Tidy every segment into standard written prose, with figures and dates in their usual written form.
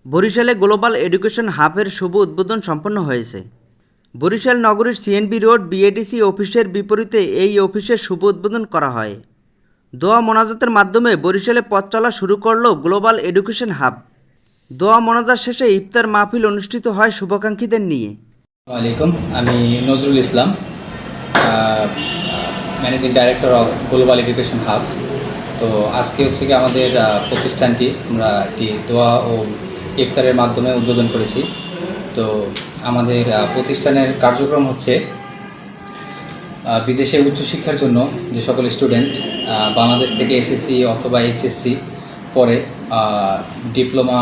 বরিশালে global education হাবের শুভ উদ্বোধন সম্পন্ন হয়েছে। বরিশাল নগরীর সিএনবি রোড বিএডিসি অফিসের বিপরীতে এই অফিসের শুভ উদ্বোধন করা হয়। দোয়া মোনাজাতের মাধ্যমে বরিশালে পথ চলা শুরু করল গ্লোবাল এডুকেশন হাব। দোয়া মোনাজাত শেষে ইফতার মাহফিল অনুষ্ঠিত হয় শুভাকাঙ্ক্ষীদের নিয়ে। আসসালামু আলাইকুম, আমি Nazrul Islam, managing director of Global Education Hub. তো আজকে হচ্ছে কি আমাদের প্রতিষ্ঠানটি আমরা একটি দোয়া ও ইফতারের মাধ্যমে উদ্বোধন করেছি। তো আমাদের প্রতিষ্ঠানের কার্যক্রম হচ্ছে বিদেশে উচ্চশিক্ষার জন্য যে সকল স্টুডেন্ট বাংলাদেশ থেকে এসএসসি অথবা এইচএসসি পরে ডিপ্লোমা,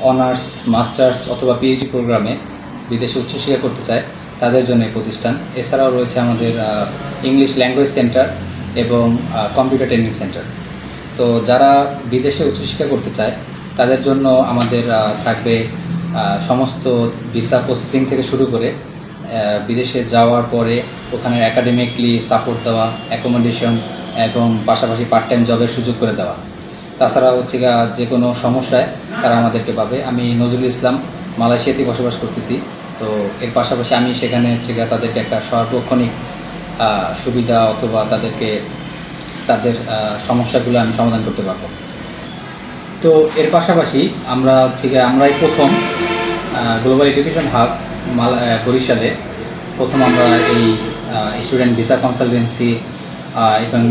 অনার্স, মাস্টার্স অথবা পিএইচডি প্রোগ্রামে বিদেশে উচ্চশিক্ষা করতে চায় তাদের জন্য এই প্রতিষ্ঠান। এছাড়াও রয়েছে আমাদের ইংলিশ ল্যাঙ্গুয়েজ সেন্টার এবং কম্পিউটার ট্রেনিং সেন্টার। তো যারা বিদেশে উচ্চশিক্ষা করতে চায় তাদের জন্য আমাদের থাকবে সমস্ত ভিসা প্রসেসিং থেকে শুরু করে বিদেশে যাওয়ার পরে ওখানে একাডেমিকলি সাপোর্ট দেওয়া, অ্যাকোমোডেশন এবং পাশাপাশি পার্ট টাইম জবের সুযোগ করে দেওয়া। তাছাড়া হচ্ছে যে কোনো সমস্যায় তারা আমাদেরকে পাবে। আমি নজরুল ইসলাম মালয়েশিয়াতে বসবাস করতেছি। তো এর পাশাপাশি আমি সেখানে হচ্ছে তাদেরকে একটা সার্বক্ষণিক সুবিধা অথবা তাদের সমস্যাগুলো আমি সমাধান করতে পারবো। তো এর পাশাপাশি আমরা আমরাই প্রথম গ্লোবাল এডুকেশন হাব বরিশালে আমরা এই স্টুডেন্ট ভিসা কনসালটেন্সি এবং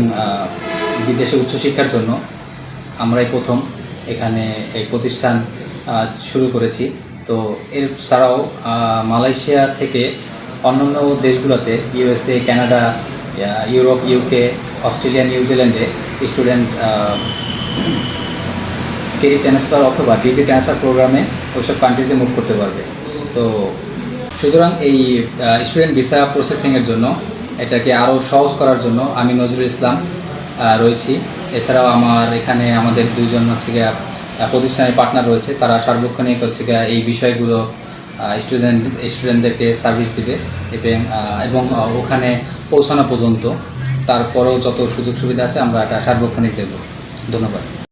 বিদেশে উচ্চশিক্ষার জন্য আমরাই প্রথম এখানে এই প্রতিষ্ঠান শুরু করেছি। তো এর ছাড়াও মালয়েশিয়া থেকে অন্যান্য দেশগুলোতে USA, Canada, Europe, UK, Australia, নিউজিল্যান্ডে স্টুডেন্ট ক্রেডিট ট্রান্সফার অথবা ডিগ্রি ট্রান্সফার প্রোগ্রামে ওইসব কান্ট্রিতে মুভ করতে পারবে। তো সুতরাং এই স্টুডেন্ট ভিসা প্রসেসিংয়ের জন্য এটাকে আরও সহজ করার জন্য আমি নজরুল ইসলাম রয়েছি। এছাড়াও এখানে আমাদের দুইজন প্রতিষ্ঠানের পার্টনার রয়েছে, তারা সার্বক্ষণিক এই বিষয়গুলো স্টুডেন্টদেরকে সার্ভিস দিবে এবং ওখানে পৌঁছানো পর্যন্ত তারপরেও যত সুযোগ সুবিধা আছে আমরা এটা সার্বক্ষণিক দেব। ধন্যবাদ।